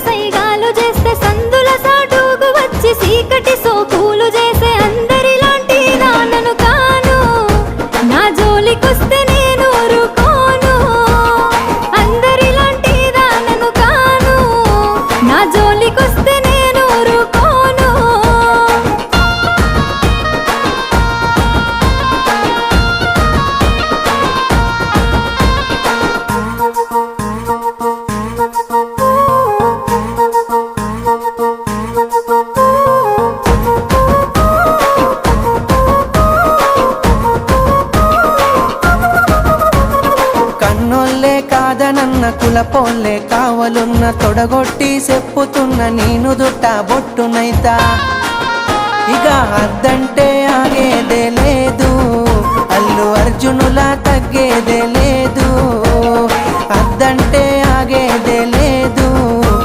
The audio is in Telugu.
సైగాలు చేస్తే సందుల సాటుకు వచ్చి సీకటి సోకులు చేసే అందరిలాంటి దానను కాను. నా జోలికొస్తే నేను ఊరుకోను. అందరిలాంటి దానను కాను. నా జోలికొస్తే నేను ఊరుకోను. కన్నోళ్ళే కాదనన్న కులపోళ్ళే కావలున్న తొడగొట్టి చెప్పుతున్న నేను దుట్ట బొట్టునైతా. ఇక అద్దంటే ఆగేదే లేదు, అల్లు అర్జునులా తగ్గేదే లేదు. అద్దంటే